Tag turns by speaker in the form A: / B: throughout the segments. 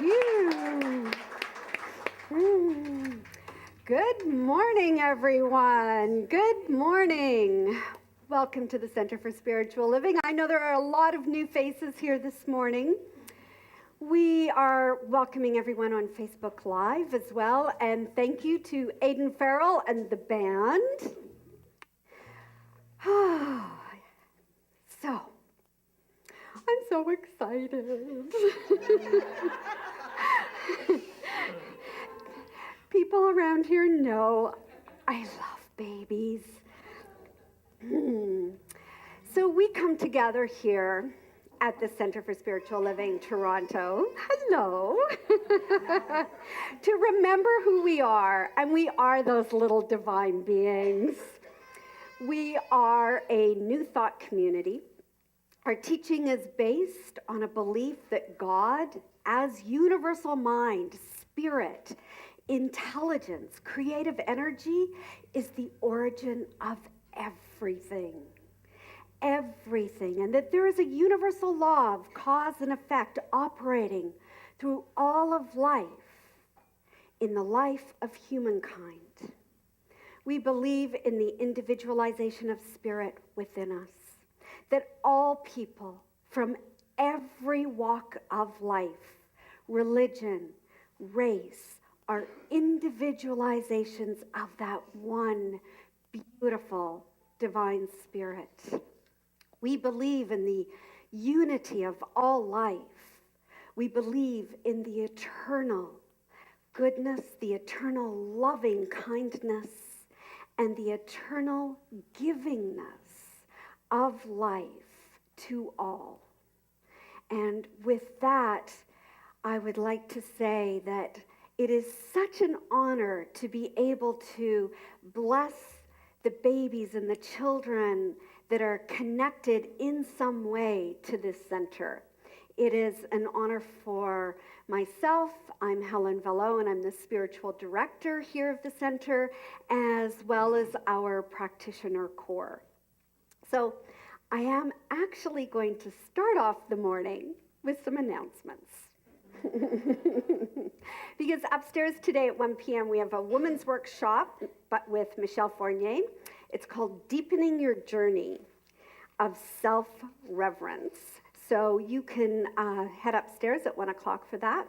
A: Phew. Good morning, everyone. Good morning. Welcome to the Center for Spiritual Living. I know there are a lot of new faces here this morning. We are welcoming everyone on Facebook Live as well, and thank you to Aidan Farrell and the band. So, I'm so excited. People around here know I love babies. So we come together here at the Center for Spiritual Living, Toronto. Hello. To remember who we are, and we are those little divine beings. We are a New Thought community. Our teaching is based on a belief that God, as universal mind, spirit, intelligence, creative energy, is the origin of everything. Everything. And that there is a universal law of cause and effect operating through all of life in the life of humankind. We believe in the individualization of spirit within us, that all people from every walk of life, religion, race, are individualizations of that one beautiful divine spirit. We believe in the unity of all life. We believe in the eternal goodness, the eternal loving kindness, and the eternal givingness of life to all. And with that, I would like to say that it is such an honor to be able to bless the babies and the children that are connected in some way to this center. It is an honor for myself. I'm Helen Velo, and I'm the spiritual director here of the center, as well as our practitioner core. So I am actually going to start off the morning with some announcements. Because upstairs today at 1 p.m. we have a women's workshop, but with Michelle Fournier. It's called Deepening Your Journey of Self-Reverence. So you can head upstairs at 1 o'clock for that.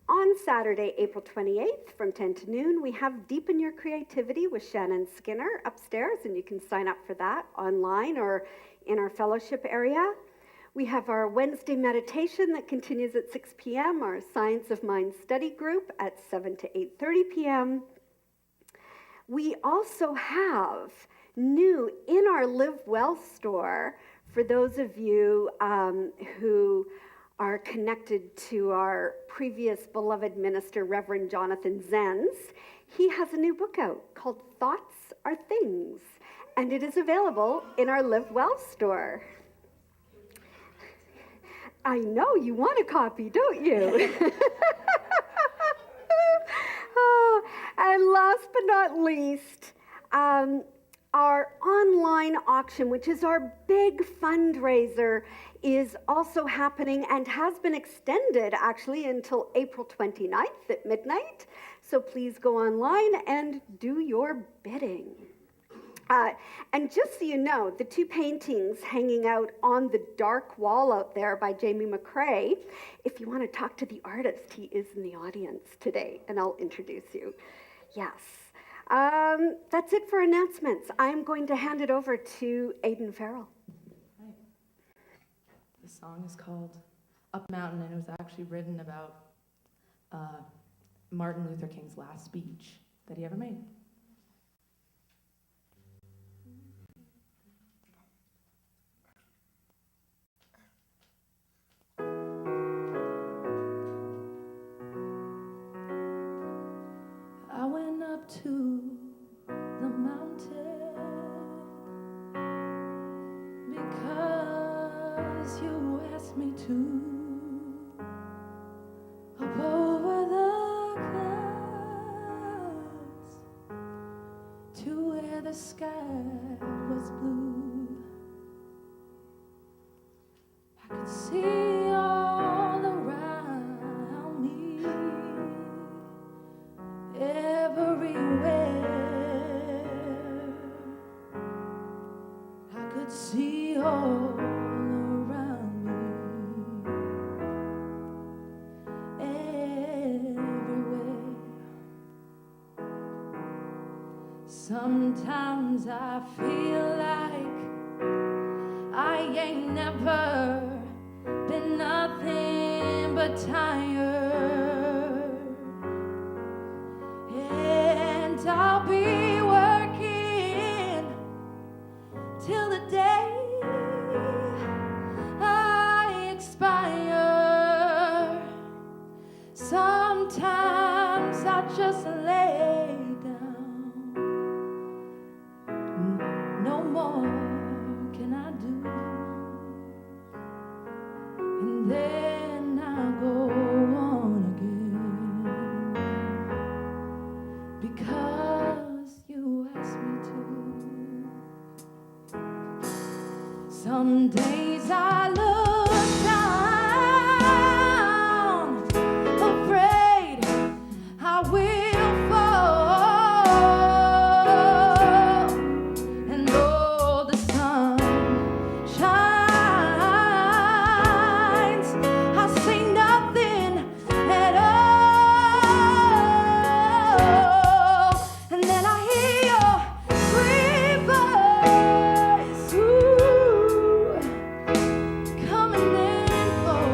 A: On Saturday, April 28th, from 10 to noon, we have Deepen Your Creativity with Shannon Skinner upstairs, and you can sign up for that online or in our fellowship area. We have our Wednesday meditation that continues at 6 p.m., our Science of Mind study group at 7 to 8:30 p.m. We also have new in our Live Well store, for those of you who are connected to our previous beloved minister, Reverend Jonathan Zenz. He has a new book out called Thoughts Are Things, and it is available in our Live Well store. I know you want a copy, don't you? Oh, and last but not least, our online auction, which is our big fundraiser, is also happening and has been extended actually until April 29th at midnight. So please go online and do your bidding. And just so you know, the two paintings hanging out on the dark wall out there by Jamie McCrae, if you want to talk to the artist, he is in the audience today, and I'll introduce you. Yes. That's it for announcements. I'm going to hand it over to Aidan Farrell.
B: Right. The song is called Up Mountain, and it was actually written about Martin Luther King's last speech that he ever made. I went up to the mountain because you asked me to. Up over the clouds to where the sky was blue. I could see all around me Sometimes I feel like I ain't never been nothing but tired, and I'll be working till the day I expire. Sometimes I just lay down. No more can I do. And then I go on again because you asked me to. Some days I look down, afraid I will fall, and though the sun shines, I see nothing at all, and then I hear your sweet voice, ooh, coming in for.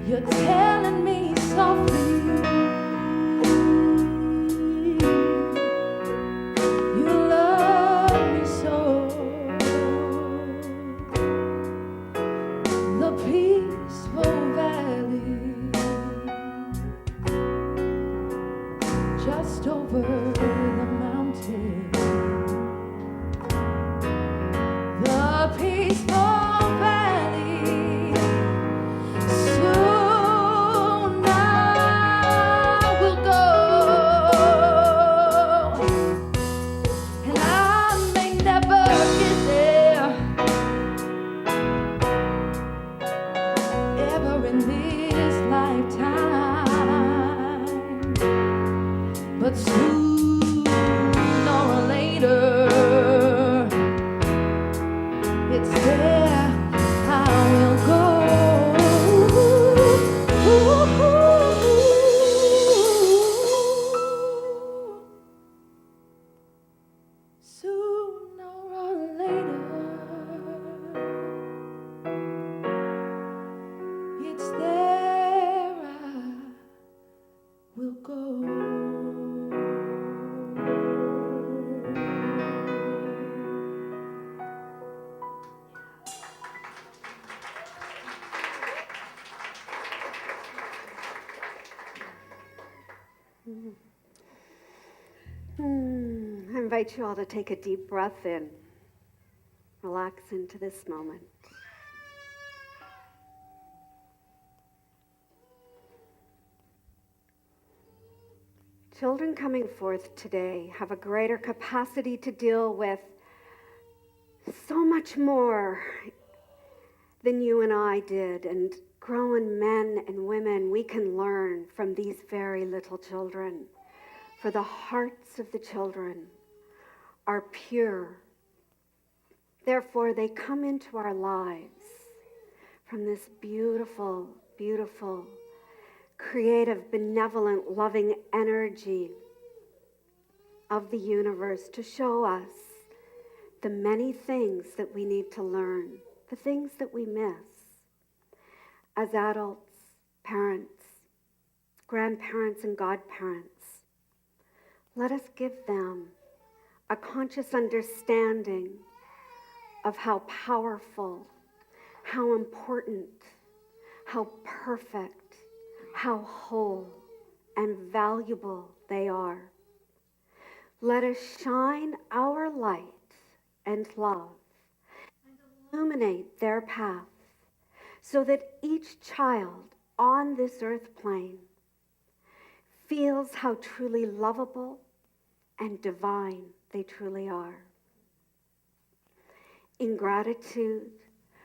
B: You're telling me softly, you love me so. The peaceful valley just over the mountain. The peaceful valley, soon I will go, and I may never get there ever in this lifetime, but sooner or later it's there I will go. Sooner or later, it's there I will go.
A: I invite you all to take a deep breath in. Relax into this moment. Children coming forth today have a greater capacity to deal with so much more than you and I did. And grown men and women, we can learn from these very little children. For the hearts of the children are pure. Therefore, they come into our lives from this beautiful, beautiful, creative, benevolent, loving energy of the universe to show us the many things that we need to learn, the things that we miss. As adults, parents, grandparents, and godparents, let us give them a conscious understanding of how powerful, how important, how perfect, how whole and valuable they are. Let us shine our light and love and illuminate their path so that each child on this earth plane feels how truly lovable and divine they truly are. In gratitude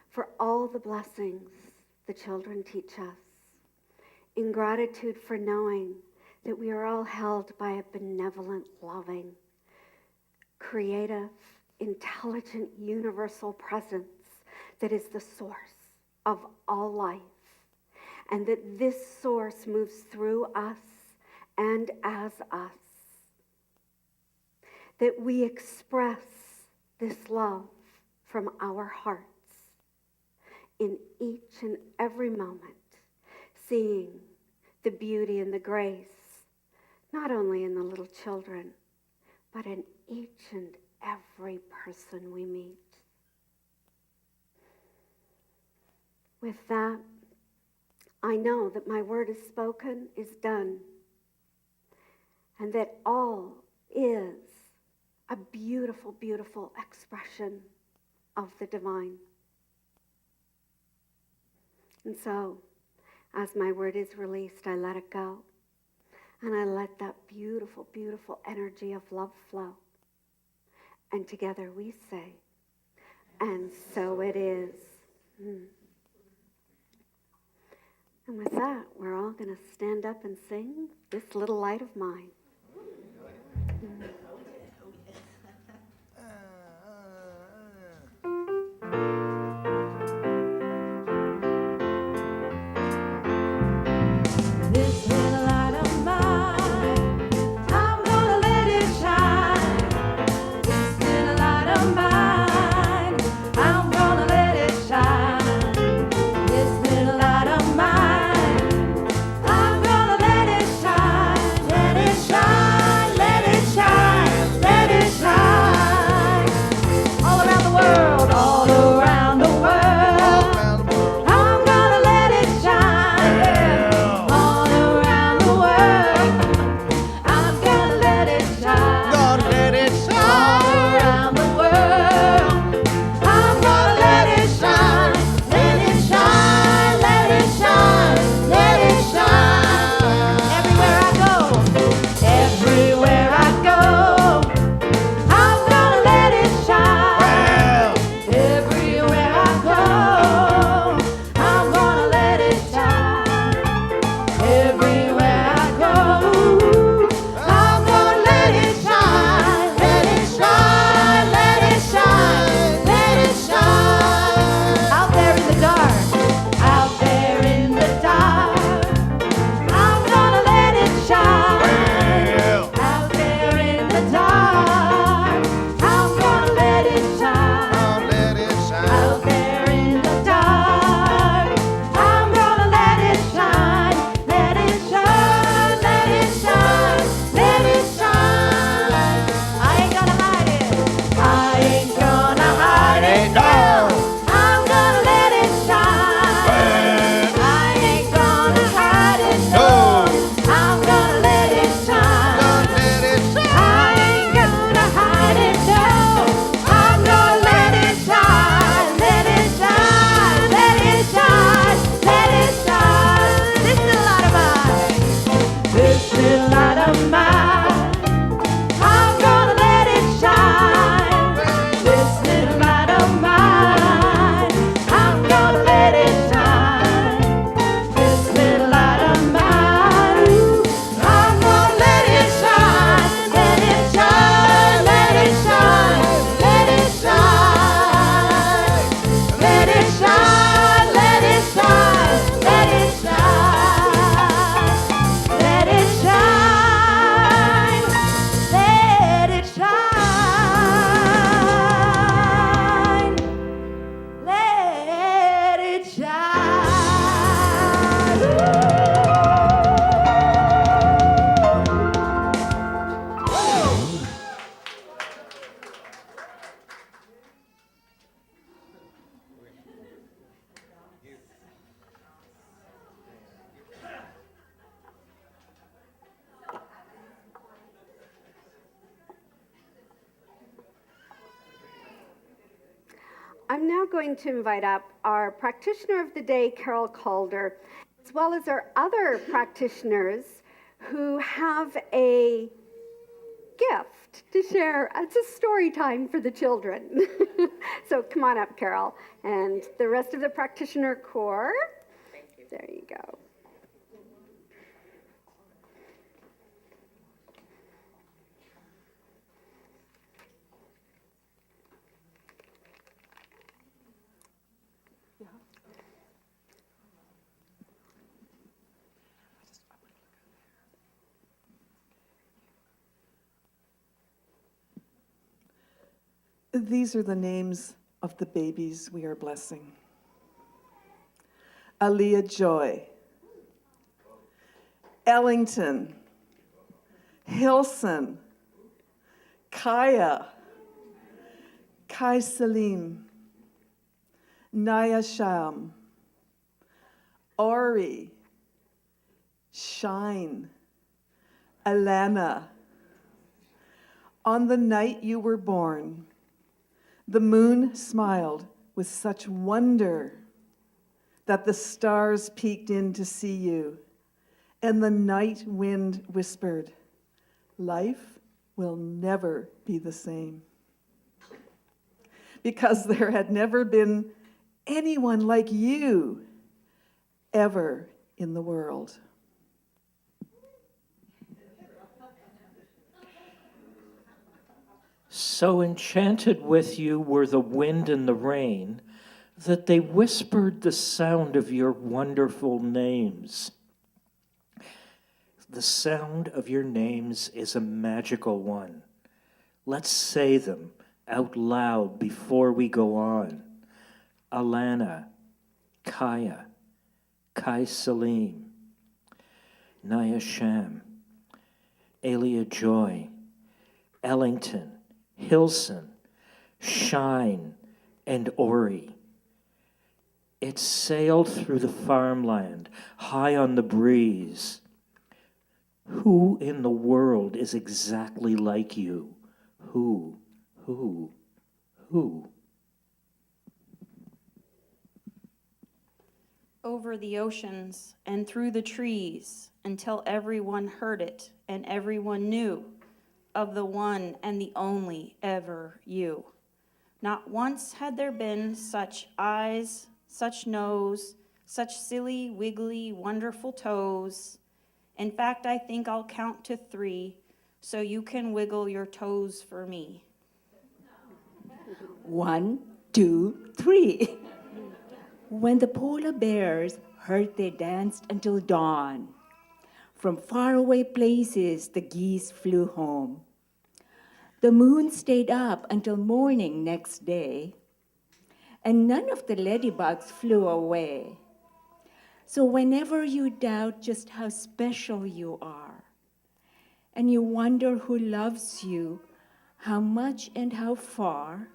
A: for all the blessings the children teach us, in gratitude for knowing that we are all held by a benevolent, loving, creative, intelligent, universal presence that is the source of all life, and that this source moves through us and as us, that we express this love from our hearts in each and every moment, seeing the beauty and the grace, not only in the little children, but in each and every person we meet. With that, I know that my word is spoken, is done, and that all is a beautiful, beautiful expression of the divine. And so, as my word is released, I let it go. And I let that beautiful, beautiful energy of love flow. And together we say, and so it is. And with that, we're all going to stand up and sing This Little Light of Mine.
B: This little light of mine, I'm gonna let it shine. This little light of mine, I'm gonna let it shine. This little light of mine, I'm gonna let it shine. Let it shine, let it shine, let it shine. All around the world, all around the world. I'm gonna let it shine. Yeah. All around the world. I'm gonna let it shine.
C: Gonna let it shine.
B: All around the world. I'm gonna let it shine. Let it shine, let it shine, let it shine. Everywhere I go, everywhere I go, I'm gonna let it shine.
C: Well,
B: Everywhere I go, I'm gonna let it shine. Everywhere I go, I'm gonna let it shine. Let it shine, let it shine, let it shine. Out there in the dark, out there in the dark, I'm gonna let it shine.
C: well,
B: Out there in the dark, I'm gonna let it shine.
C: gonna let it shine.
B: Out there in the dark, I'm gonna let it shine. Let it shine, let it shine, let it shine. I ain't gonna hide it. I ain't gonna hide it. No, I'm gonna let it shine. I ain't gonna hide it. No, I'm gonna let it shine.
C: Gonna let it shine.
B: I ain't gonna hide it, no. I'm gonna let it shine, let it shine, let it shine, let it shine. This little light of mine, this little light of mine, I'm gonna let it shine. This little light of mine, I'm gonna let it shine. This little light of mine, I'm gonna let it shine. Let it shine, let it shine, let it shine. Let it shine, let it shine, let it shine. Let it shine, let it shine. Let it shine.
A: I'm now going to invite up our practitioner of the day, Carol Calder, as well as our other practitioners who have a gift to share. It's a story time for the children. So come on up, Carol. And the rest of the practitioner corps. There you go.
D: These are the names of the babies we are blessing. Aaliyah Joy, Ellington, Hilson, Kaya, Kai Salim, Naya Sham, Ori, Shine, Alana. On the night you were born, the moon smiled with such wonder that the stars peeked in to see you, and the night wind whispered, life will never be the same. Because there had never been anyone like you ever in the world.
E: So enchanted with you were the wind and the rain that they whispered the sound of your wonderful names. The sound of your names is a magical one. Let's say them out loud before we go on. Alana, Kaya, Kai Salim, Naya Sham, Alia Joy, Ellington, Hilson, Shine, and Ori. It sailed through the farmland, high on the breeze. Who in the world is exactly like you? Who?
F: Over the oceans and through the trees until everyone heard it and everyone knew of the one and the only ever you. Not once had there been such eyes, such nose, such silly, wiggly, wonderful toes. In fact, I think I'll count to 3 so you can wiggle your toes for me.
G: 1, 2, 3. When the polar bears heard they danced until dawn. From faraway places the geese flew home. The moon stayed up until morning next day, and none of the ladybugs flew away. So whenever you doubt just how special you are, and you wonder who loves you, how much and how far,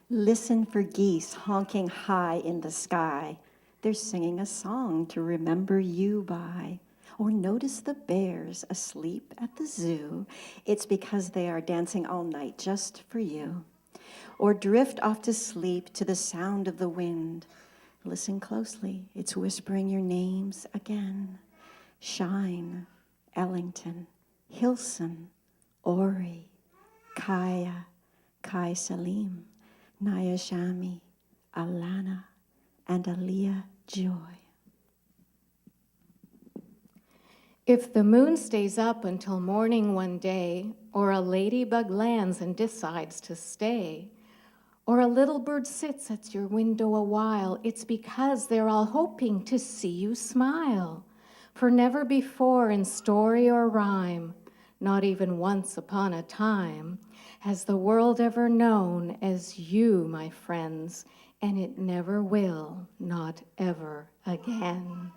H: listen for geese honking high in the sky. They're singing a song to remember you by. Or notice the bears asleep at the zoo. It's because they are dancing all night just for you. Or drift off to sleep to the sound of the wind. Listen closely, it's whispering your names again. Shine, Ellington, Hilson, Ori, Kaya, Kai Salim, Naya Shami, Alana, and Aaliyah Joy.
B: If the moon stays up until morning one day, or a ladybug lands and decides to stay, or a little bird sits at your window a while, it's because they're all hoping to see you smile. For never before in story or rhyme, not even once upon a time, has the world ever known as you, my friends, and it never will, not ever again.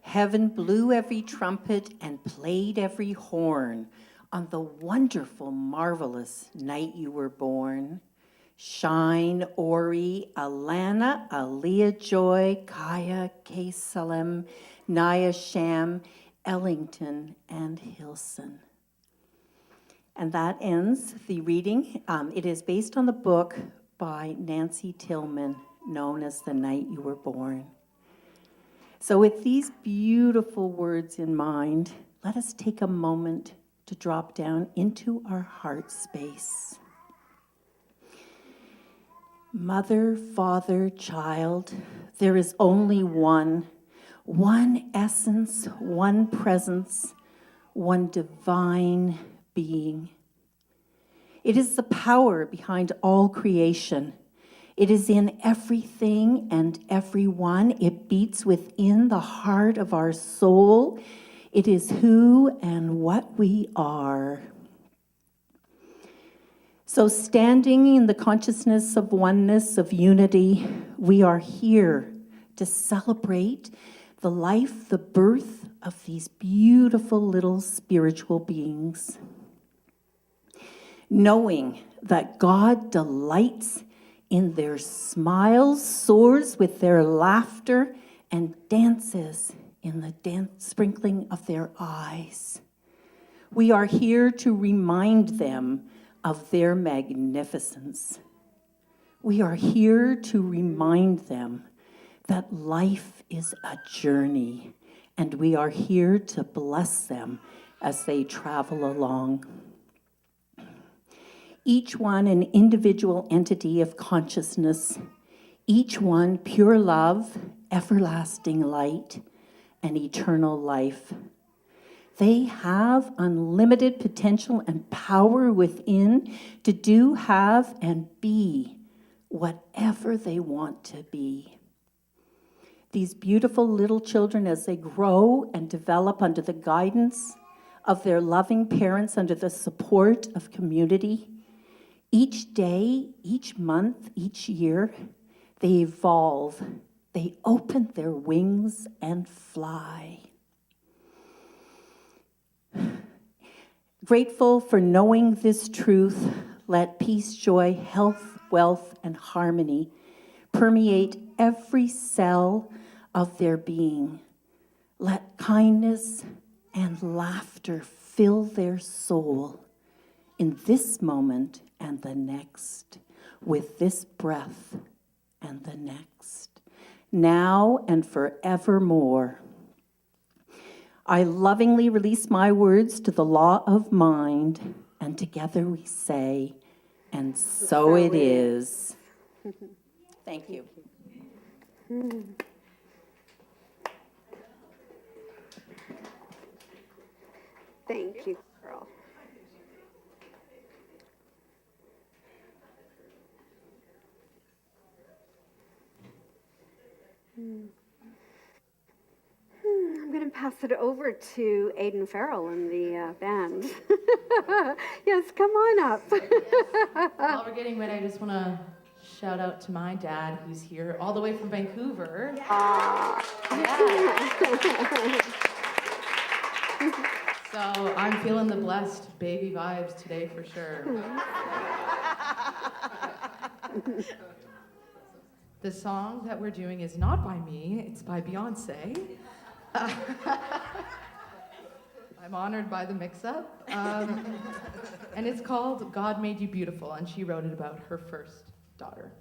I: Heaven blew every trumpet and played every horn on the wonderful, marvelous night you were born. Shine, Ori, Alana, Aaliyah Joy, Kaya, Salem, Naya Sham, Ellington, and Hilson. And that ends the reading. It is based on the book by Nancy Tillman, known as The Night You Were Born. So with these beautiful words in mind, let us take a moment to drop down into our heart space. Mother, father, child, there is only one essence, one presence, one divine being. It is the power behind all creation. It is in everything and everyone. It beats within the heart of our soul. It is who and what we are. So, standing in the consciousness of oneness, of unity, we are here to celebrate the life, the birth of these beautiful little spiritual beings. Knowing that God delights in their smiles, soars with their laughter, and dances in the sprinkling of their eyes. We are here to remind them of their magnificence. We are here to remind them that life is a journey, and we are here to bless them as they travel along. Each one an individual entity of consciousness, each one pure love, everlasting light, and eternal life. They have unlimited potential and power within to do, have, and be whatever they want to be. These beautiful little children, as they grow and develop under the guidance of their loving parents, under the support of community, each day, each month, each year, they evolve. They open their wings and fly. Grateful for knowing this truth, let peace, joy, health, wealth, and harmony permeate every cell of their being. Let kindness and laughter fill their soul in this moment and the next, with this breath and the next, now and forevermore. I lovingly release my words to the law of mind, and together we say, and so it is. Thank you.
A: Thank you, girl. I'm going to pass it over to Aiden Farrell and the band. Yes, come on up.
J: While we're getting ready, I just want to shout out to my dad, who's here all the way from Vancouver. Yeah. So I'm feeling the blessed baby vibes today for sure. The song that we're doing is not by me, it's by Beyonce. I'm honored by the mix-up. And it's called God Made You Beautiful, and she wrote it about her first daughter.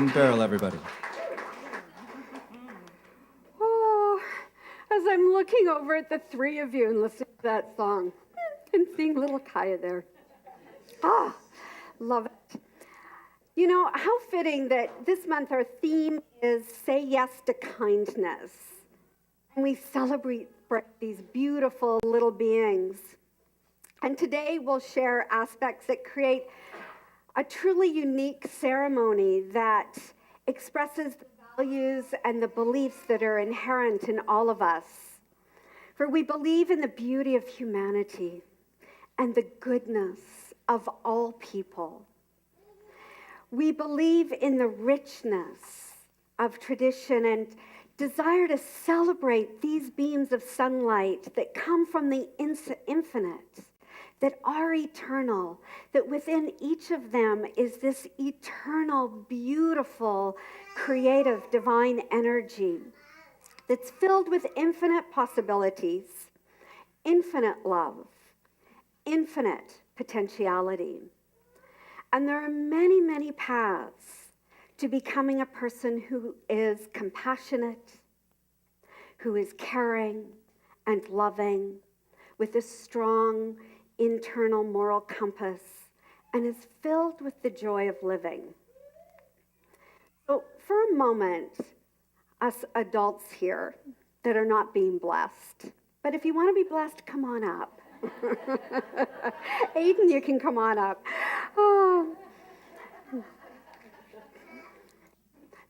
K: and Beryl, everybody.
A: Oh, as I'm looking over at the three of you and listening to that song and seeing little Kaya there. Ah, love it. You know, how fitting that this month our theme is Say Yes to Kindness. And we celebrate these beautiful little beings. And today we'll share aspects that create a truly unique ceremony that expresses the values and the beliefs that are inherent in all of us. For we believe in the beauty of humanity and the goodness of all people. We believe in the richness of tradition and desire to celebrate these beams of sunlight that come from the infinite, that are eternal, that within each of them is this eternal, beautiful, creative, divine energy that's filled with infinite possibilities, infinite love, infinite potentiality. And there are many, many paths to becoming a person who is compassionate, who is caring and loving, with a strong internal moral compass, and is filled with the joy of living. So for a moment, us adults here that are not being blessed, but if you want to be blessed, come on up. Aiden, you can come on up. Oh.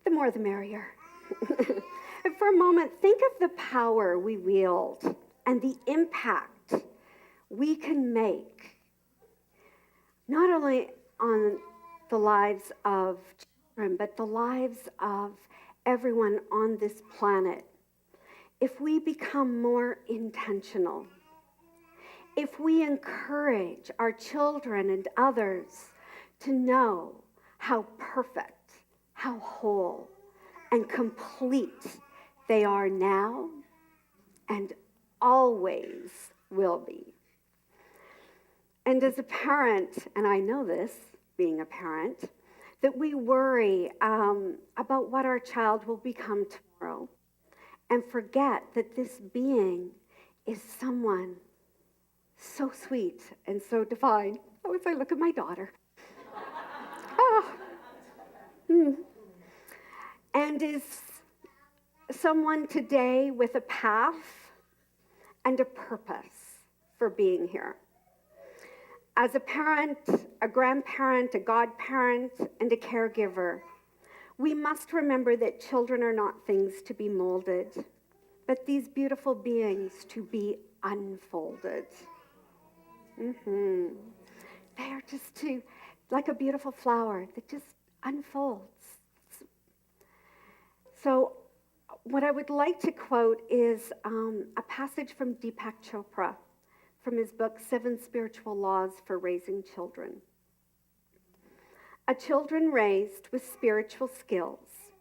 A: The more the merrier. And for a moment, think of the power we wield and the impact we can make, not only on the lives of children, but the lives of everyone on this planet, if we become more intentional. If we encourage our children and others to know how perfect, how whole, and complete they are now and always will be. And as a parent, and I know this, being a parent, that we worry about what our child will become tomorrow and forget that this being is someone so sweet and so divine. Oh, as I look at my daughter. And is someone today with a path and a purpose for being here. As a parent, a grandparent, a godparent, and a caregiver, we must remember that children are not things to be molded, but these beautiful beings to be unfolded. They are just like a beautiful flower that just unfolds. So what I would like to quote is a passage from Deepak Chopra from his book, 7 Spiritual Laws for Raising Children. A children raised with spiritual skills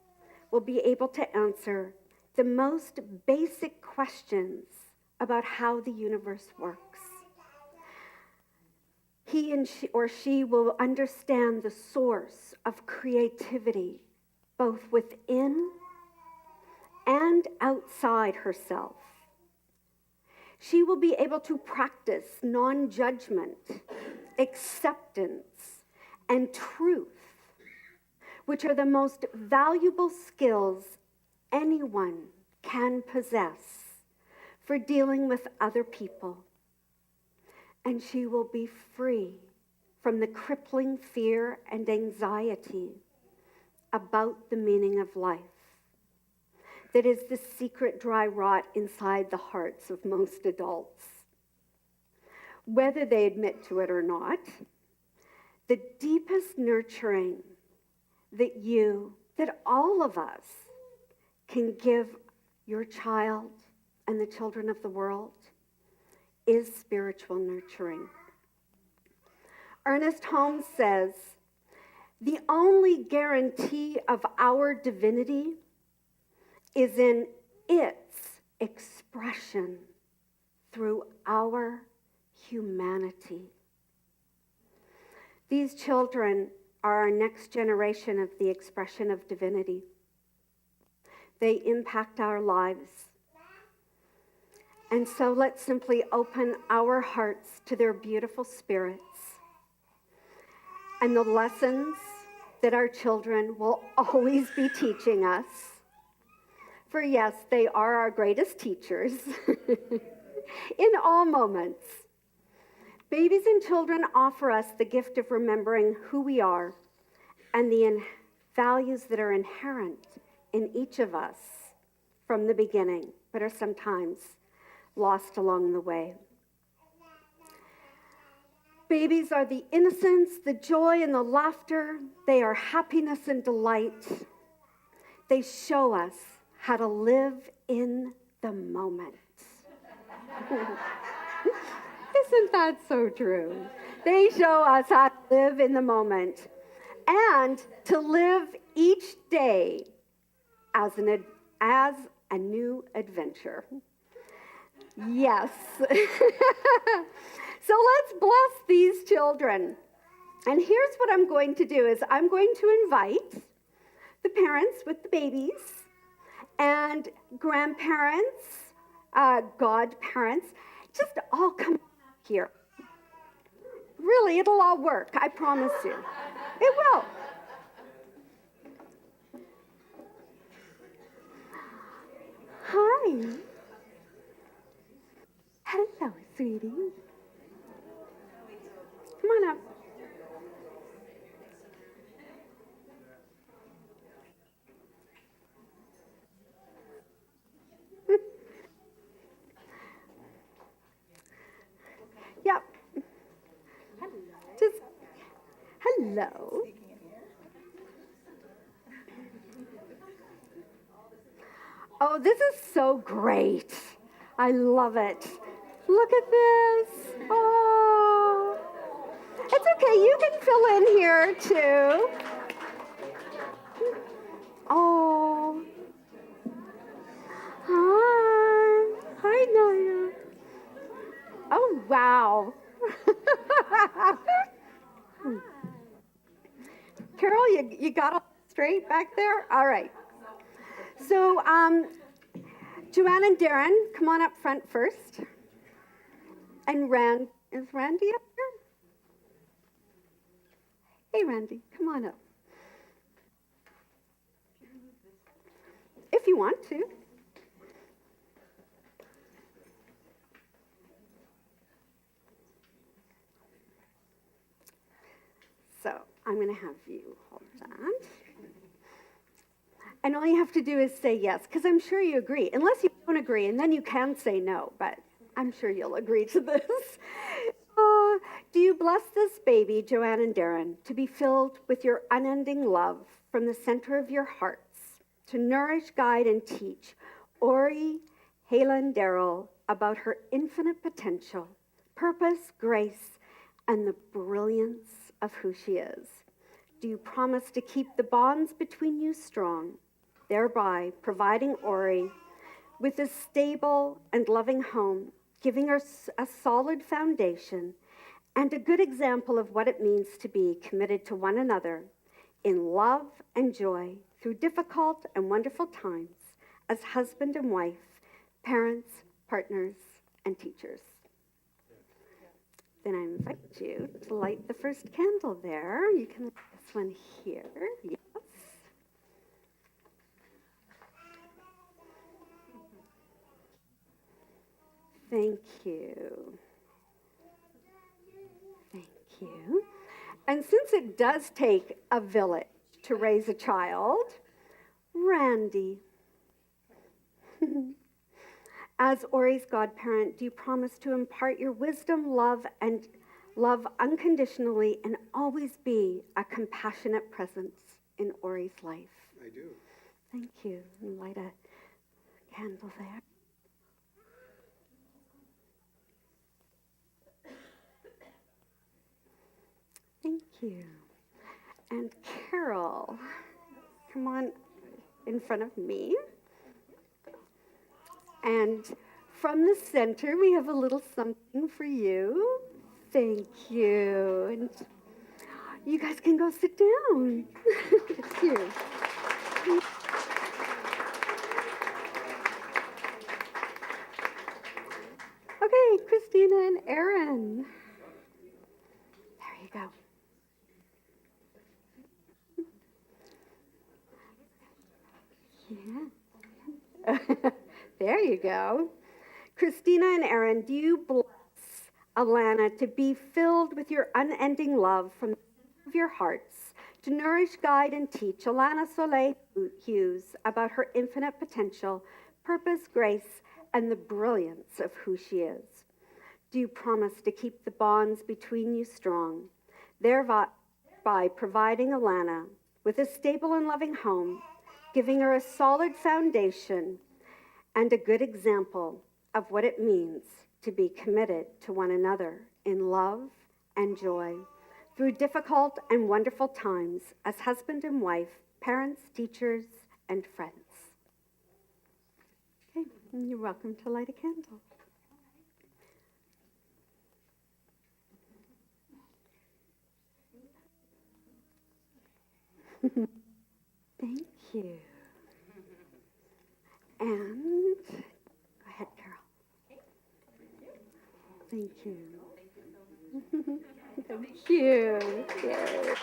A: will be able to answer the most basic questions about how the universe works. He or she will understand the source of creativity, both within and outside herself. She will be able to practice non-judgment, acceptance, and truth, which are the most valuable skills anyone can possess for dealing with other people. And she will be free from the crippling fear and anxiety about the meaning of life. That is the secret dry rot inside the hearts of most adults. Whether they admit to it or not, the deepest nurturing that all of us can give your child and the children of the world is spiritual nurturing. Ernest Holmes says, the only guarantee of our divinity is in its expression through our humanity. These children are our next generation of the expression of divinity. They impact our lives. And so let's simply open our hearts to their beautiful spirits and the lessons that our children will always be teaching us. For yes, they are our greatest teachers in all moments. Babies and children offer us the gift of remembering who we are and the values that are inherent in each of us from the beginning, but are sometimes lost along the way. Babies are the innocence, the joy, and the laughter. They are happiness and delight. They show us how to live in the moment. Isn't that so true? They show us how to live in the moment and to live each day as a new adventure. Yes. So let's bless these children. And here's what I'm going to do is I'm going to invite the parents with the babies and grandparents, godparents, just all come here. Really, it'll all work, I promise you. It will. Hi. Hello, sweetie. Come on up. Yep. Just hello. Oh, this is so great. I love it. Look at this. Oh. It's okay. You can fill in here too. Oh. Hi. Hi, Naya. Oh, wow. Carol, you got it straight back there? All right. So, Joanne and Darren, come on up front first. And is Randy up here? Hey, Randy, come on up. If you want to. So I'm going to have you hold that. And all you have to do is say yes, because I'm sure you agree. Unless you don't agree, and then you can say no, but I'm sure you'll agree to this. Do you bless this baby, Joanne and Darren, to be filled with your unending love from the center of your hearts, to nourish, guide, and teach Ori, Hayla, and Daryl about her infinite potential, purpose, grace, and the brilliance of who she is? Do you promise to keep the bonds between you strong, thereby providing Ori with a stable and loving home, giving her a solid foundation and a good example of what it means to be committed to one another in love and joy through difficult and wonderful times as husband and wife, parents, partners, and teachers? Then I invite you to light the first candle there. You can light this one here. Yes. Thank you. Thank you. And since it does take a village to raise a child, Randy, as Ori's godparent, do you promise to impart your wisdom, love unconditionally, and always be a compassionate presence in Ori's life?
C: I do.
A: Thank you. And light a candle there. Thank you. And Carol, come on in front of me. And from the center, we have a little something for you. Thank you. And You guys can go sit down. Thank you. Okay, Christina and Aaron. There you go. Yeah. There you go. Christina and Aaron, do you bless Alana to be filled with your unending love from the depths of your hearts, to nourish, guide, and teach Alana Soleil Hughes about her infinite potential, purpose, grace, and the brilliance of who she is? Do you promise to keep the bonds between you strong, thereby providing Alana with a stable and loving home, giving her a solid foundation and a good example of what it means to be committed to one another in love and joy through difficult and wonderful times as husband and wife, parents, teachers, and friends? Okay, and you're welcome to light a candle. Thank you. And go ahead, Carol. Thank you. Thank you. Yay.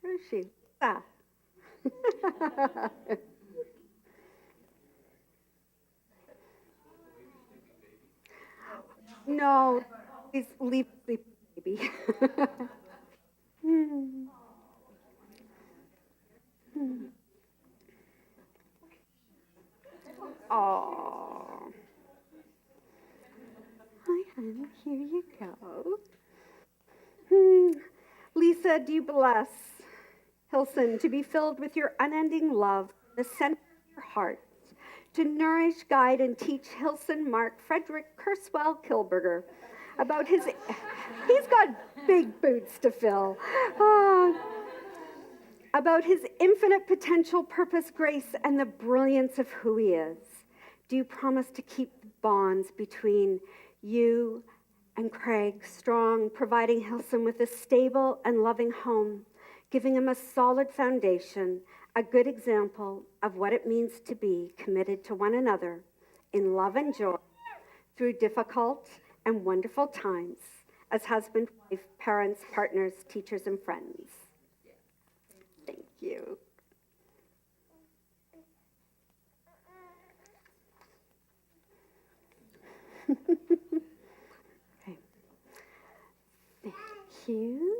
A: Where is she? Ah. No, please leave sleep, baby. Oh. Hi, hon. Here you go. Lisa, do you bless Hilson to be filled with your unending love, the center of your heart, to nourish, guide, and teach Hilson Mark Frederick Kurswell Kilberger about his... He's got big boots to fill. About his infinite potential, purpose, grace, and the brilliance of who he is? Do you promise to keep the bonds between you and Craig strong, providing Hilson with a stable and loving home, giving him a solid foundation, a good example of what it means to be committed to one another in love and joy through difficult and wonderful times as husband, wife, parents, partners, teachers, and friends? Thank you. Okay. Thank you.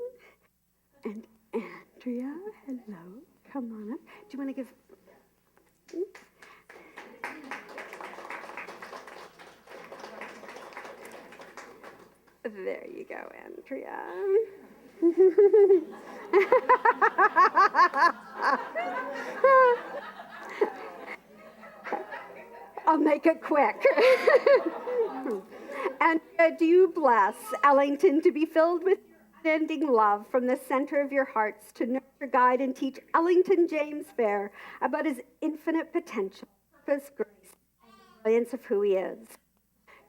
A: And Andrea, hello. Come on up. Do you want to give... There you go, Andrea. I'll make it quick. And do you bless Ellington to be filled with unending love from the center of your hearts, to nurture, guide, and teach Ellington James Fair about his infinite potential, purpose, grace, and the brilliance of who he is?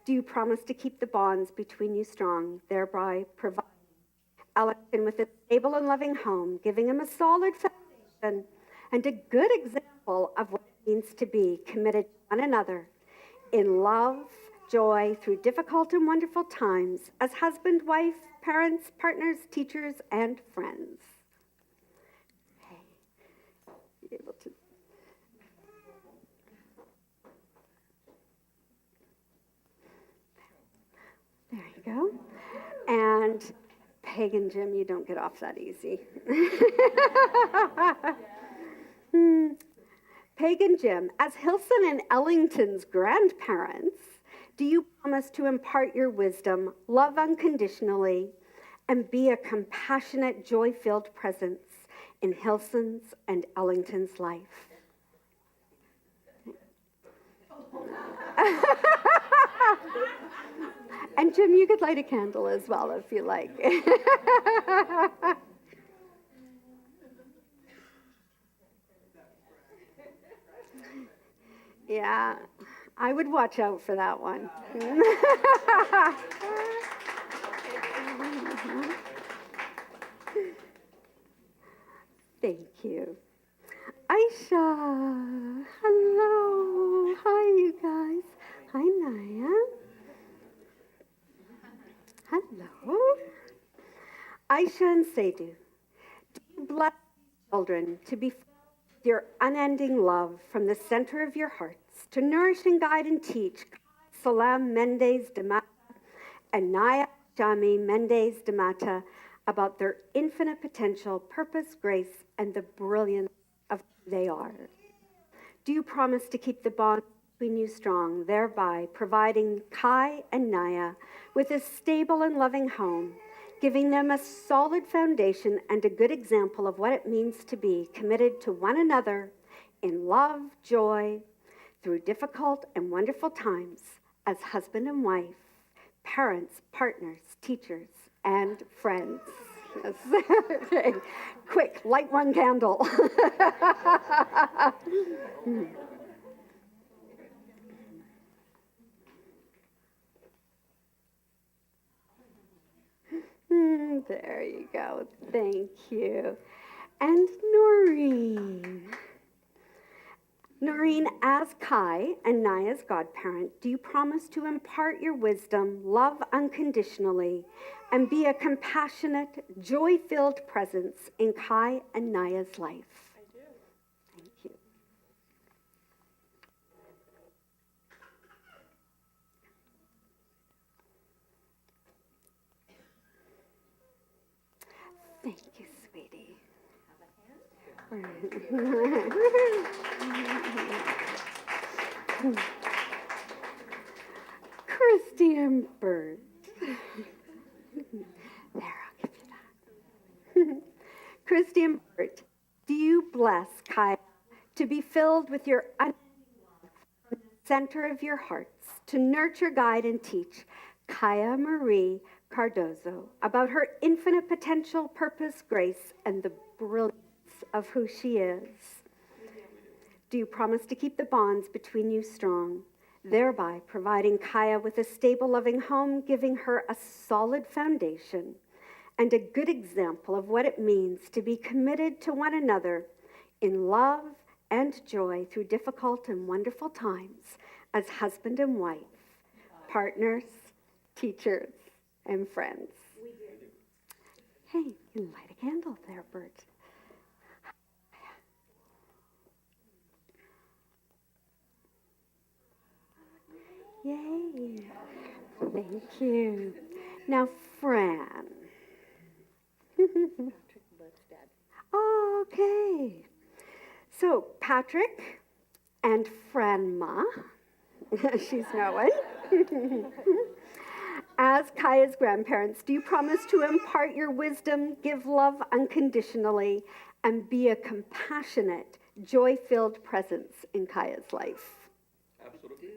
A: Do you promise to keep the bonds between you strong, thereby providing Ellington with a stable and loving home, giving him a solid foundation and a good example of what it means to be committed to one another in love, joy, through difficult and wonderful times as husband, wife, parents, partners, teachers, and friends? Okay. Be able to... There you go. And Peg and Jim, you don't get off that easy. Peg and Jim, as Hilson and Ellington's grandparents, do you promise to impart your wisdom, love unconditionally, and be a compassionate, joy-filled presence in Hilson's and Ellington's life? And Jim, you could light a candle as well if you like. Yeah, I would watch out for that one. Thank you. Aisha, hello. Hi, you guys. Hi, Naya. Hello. Aisha and Seydou, do you bless children to be filled with your unending love from the center of your hearts, to nourish and guide and teach Salam Mendes de Mata and Naya Jami Mendes de Mata about their infinite potential, purpose, grace, and the brilliance of who they are? Do you promise to keep the bond between you strong, thereby providing Kai and Naya with a stable and loving home, giving them a solid foundation and a good example of what it means to be committed to one another in love, joy, through difficult and wonderful times as husband and wife, parents, partners, teachers, and friends? Yes. Okay. Quick, light one candle. There you go. Thank you. And Noreen. Noreen, as Kai and Naya's godparent, do you promise to impart your wisdom, love unconditionally, and be a compassionate, joy-filled presence in Kai and Naya's life? I do. Thank you. Thank you, sweetie. Christy and Bert. There, I'll give you that. Christy and Bert, do you bless Kaya to be filled with your center of your hearts, to nurture, guide, and teach Kaya Marie Cardozo about her infinite potential, purpose, grace, and the brilliance of who she is? Do you promise to keep the bonds between you strong, thereby providing Kaya with a stable, loving home, giving her a solid foundation and a good example of what it means to be committed to one another in love and joy through difficult and wonderful times as husband and wife, partners, teachers, and friends? Hey, you can light a candle there, Bert. Yay. Thank you. Now, Fran. Okay. So, Patrick and Franma, she's knowing. As Kaya's grandparents, do you promise to impart your wisdom, give love unconditionally, and be a compassionate, joy-filled presence in Kaya's life?
E: Absolutely.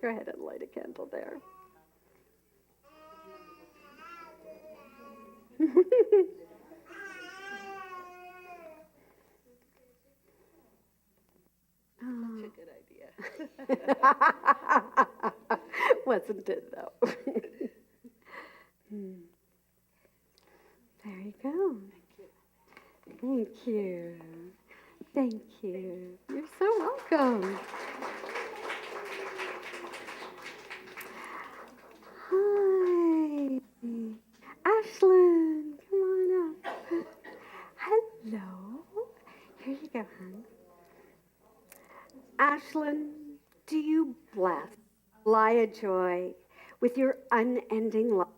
A: Go ahead and light a candle there.
B: Such a good idea.
A: Wasn't it, though? There you go. Thank you. Thank you. You're so welcome. Hi. Ashlyn, come on up. Hello. Here you go, hon. Ashlyn, do you bless Laya Joy with your unending love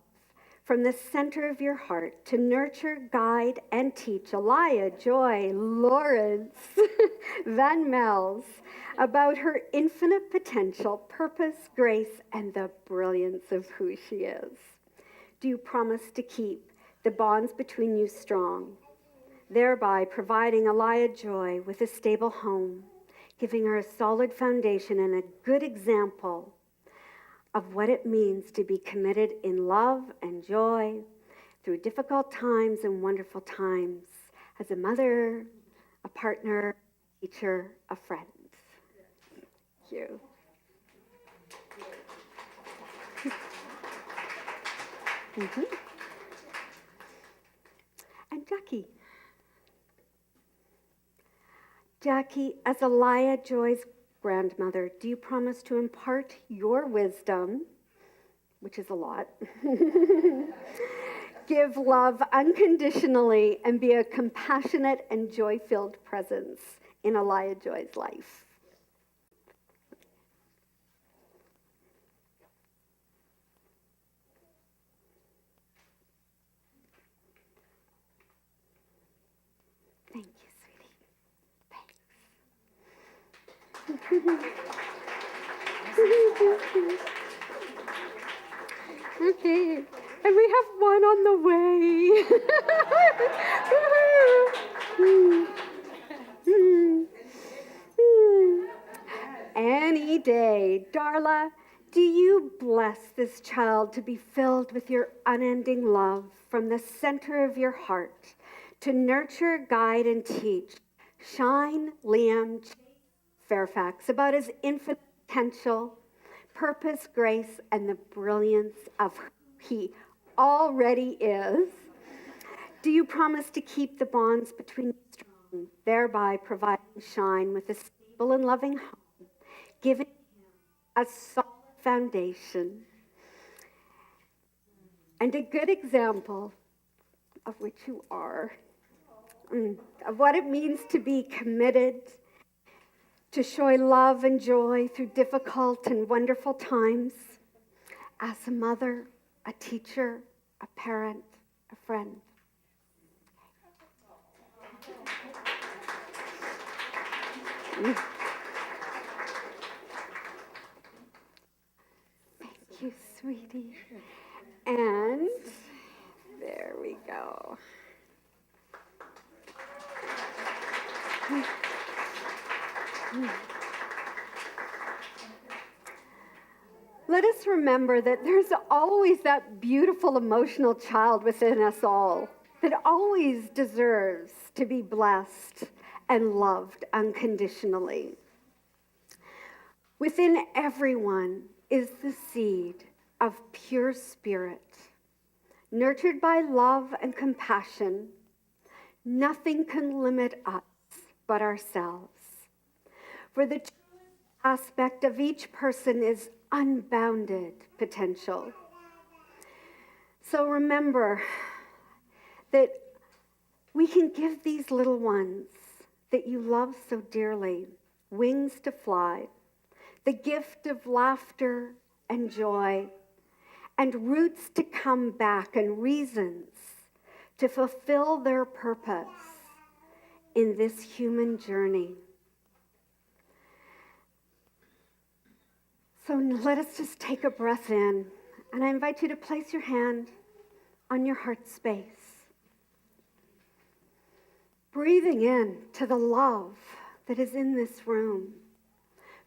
A: from the center of your heart to nurture, guide, and teach Alaya Joy Lawrence Van Mels about her infinite potential, purpose, grace, and the brilliance of who she is? Do you promise to keep the bonds between you strong, thereby providing Alaya Joy with a stable home, giving her a solid foundation and a good example of what it means to be committed in love and joy through difficult times and wonderful times as a mother, a partner, a teacher, a friend? Thank you. Mhm. And Jackie. Jackie, as Elia Joy's grandmother, do you promise to impart your wisdom, which is a lot, give love unconditionally, and be a compassionate and joy-filled presence in Elia Joy's life? Thank you, sweetie. Thanks. Okay, and we have one on the way. Any day. Darla, do you bless this child to be filled with your unending love from the center of your heart, to nurture, guide, and teach Shine, Liam, Fairfax about his infinite potential, purpose, grace, and the brilliance of who he already is? Do you promise to keep the bonds between you strong, thereby providing Shine with a stable and loving home, giving him a solid foundation and a good example of which you are, of what it means to be committed, to show love and joy through difficult and wonderful times, as a mother, a teacher, a parent, a friend? Thank you, sweetie. And there we go. Let us remember that there's always that beautiful emotional child within us all that always deserves to be blessed and loved unconditionally. Within everyone is the seed of pure spirit, nurtured by love and compassion. Nothing can limit us but ourselves. For the true aspect of each person is unbounded potential. So remember that we can give these little ones that you love so dearly wings to fly, the gift of laughter and joy, and roots to come back and reasons to fulfill their purpose in this human journey. So let us just take a breath in, and I invite you to place your hand on your heart space, breathing in to the love that is in this room,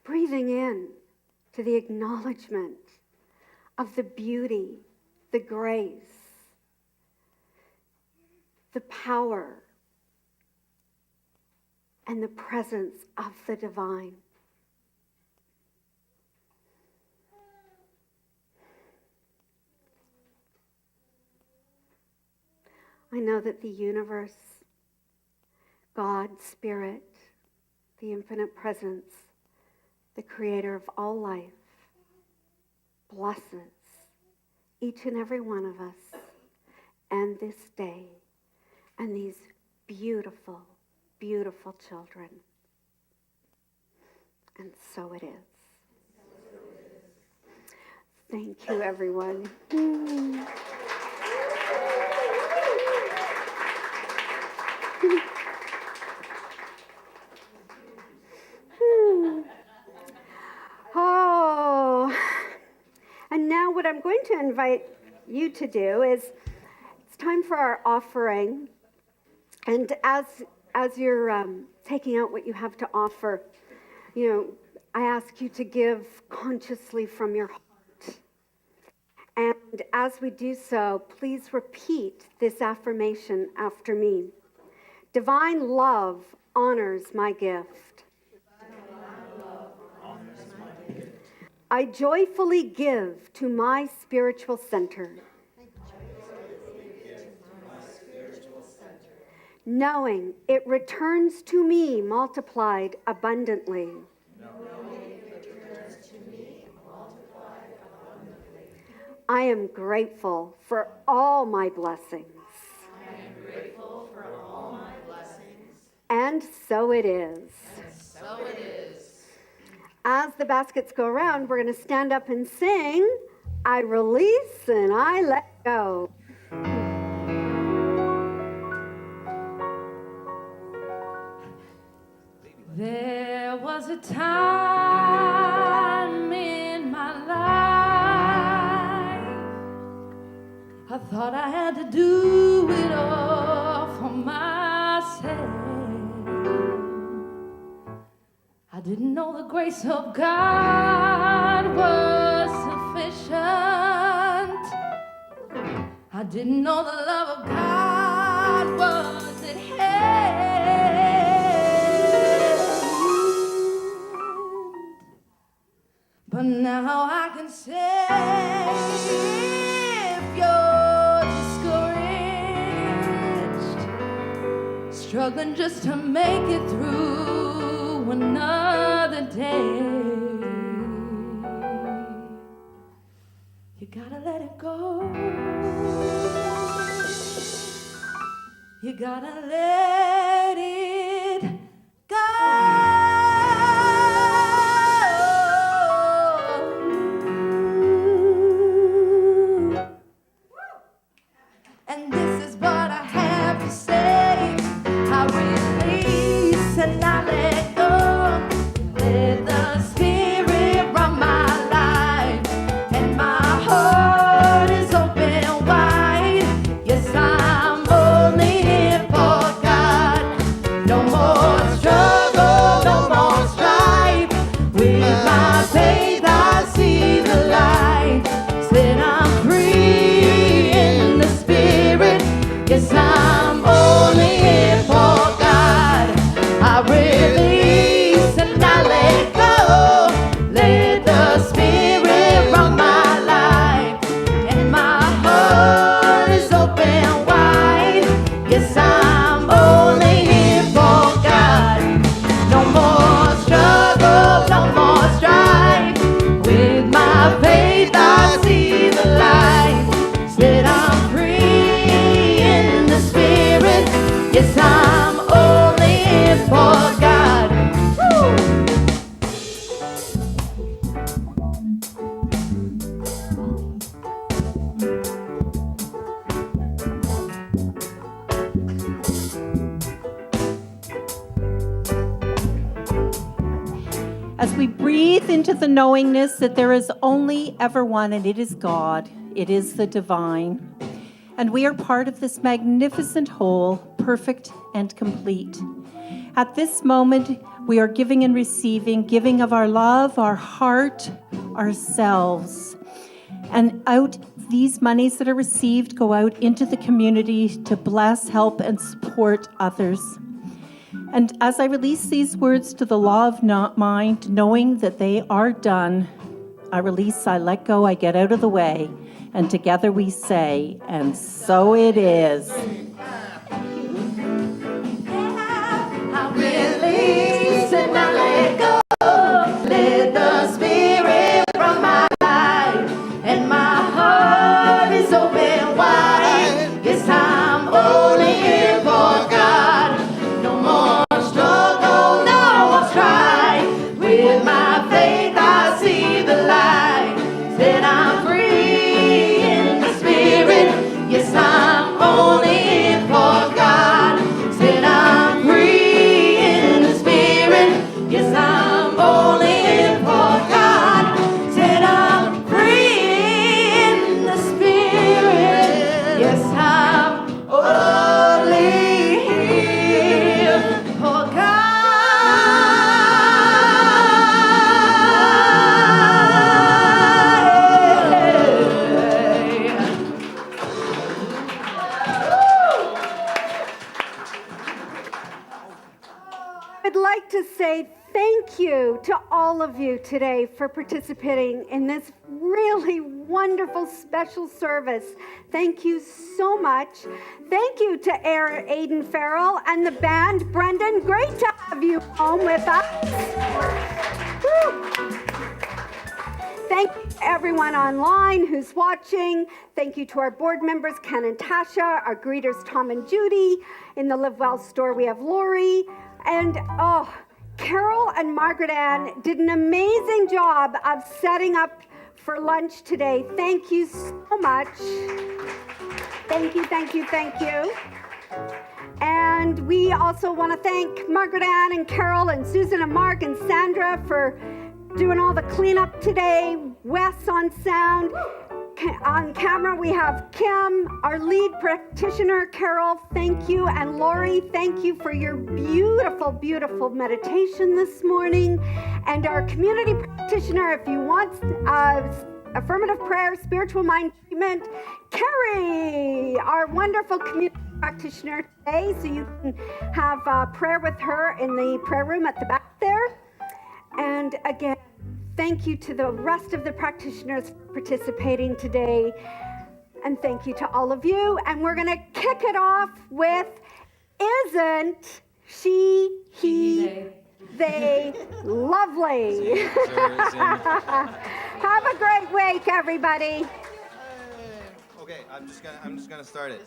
A: breathing in to the acknowledgement of the beauty, the grace, the power, and the presence of the divine. I know that the universe, God, Spirit, the infinite presence, the creator of all life, blesses each and every one of us and this day and these beautiful, beautiful children. And so it is. Thank you, everyone. Oh, and now what I'm going to invite you to do is, it's time for our offering. And as you're taking out what you have to offer, I ask you to give consciously from your heart. And as we do so, please repeat this affirmation after me. Divine love honors my gift. I joyfully give to my spiritual center. knowing it returns to me multiplied abundantly. I am grateful for all my blessings. And so it is. As the baskets go around, we're going to stand up and sing, I release and I let go.
J: There was a time in my life I thought I had to do it all for myself. I didn't know the grace of God was sufficient. I didn't know the love of God was at hand. But now I can say, if you're discouraged, struggling just to make it through another day, you gotta let it go. You gotta let it go. And this is what I have to say. I release and I let go. Let the Spirit run my life. And my heart is open wide. Yes, I'm only here for God. No more struggle, no more strife. With my faith I see the light. Said I'm free in the Spirit. Yes, I'm only here for God. I release and I let go. Let the Spirit run my life. And my heart is open wide. Yes, I'm only here for God. No more struggle, no more strife. With my faith I see the light. Said I'm free in the Spirit. Yes, I'm only here for God. Woo!
I: As we breathe into the knowingness that there is only ever one, and it is God, it is the divine, and we are part of this magnificent whole, perfect and complete. At this moment, we are giving and receiving, giving of our love, our heart, ourselves. And out these monies that are received go out into the community to bless, help, and support others. And as I release these words to the law of mind, knowing that they are done, I release, I let go, I get out of the way, and together we say, and so it is.
J: I release and I let go. Let the Spirit run my life. And my heart is open wide. Yes, I'm only here for God. No more struggle, no more strife. With my faith I see the light. Said I'm free in the Spirit. Yes, I'm only here for God. Said I'm free in the Spirit. Yes, I'm only here for God. Said I'm free in the Spirit. Yes, I'm only here for
A: I'd like to say thank you to all of you today for participating in this really wonderful special service Thank you so much. Thank you to Aiden Farrell and the band. Brendan, great to have you home with us. Woo. Thank you to everyone online who's watching. Thank you to our board members, Ken and Tasha, our greeters, Tom and Judy. In the Live Well store, we have Lori. And Carol and Margaret Ann did an amazing job of setting up for lunch today. Thank you so much. Thank you, thank you, thank you. And we also want to thank Margaret Ann and Carol and Susan and Mark and Sandra for doing all the cleanup today. Wes on sound. On camera, we have Kim, our lead practitioner. Carol, thank you. And Lori, thank you for your beautiful, beautiful meditation this morning. And our community practitioner, if you want affirmative prayer, spiritual mind treatment, Carrie, our wonderful community practitioner today. So you can have prayer with her in the prayer room at the back there. And again, thank you to the rest of the practitioners for participating today. And thank you to all of you. And we're going to kick it off with Isn't She, He, They Lovely? Have a great week, everybody.
C: Okay, I'm just gonna start it.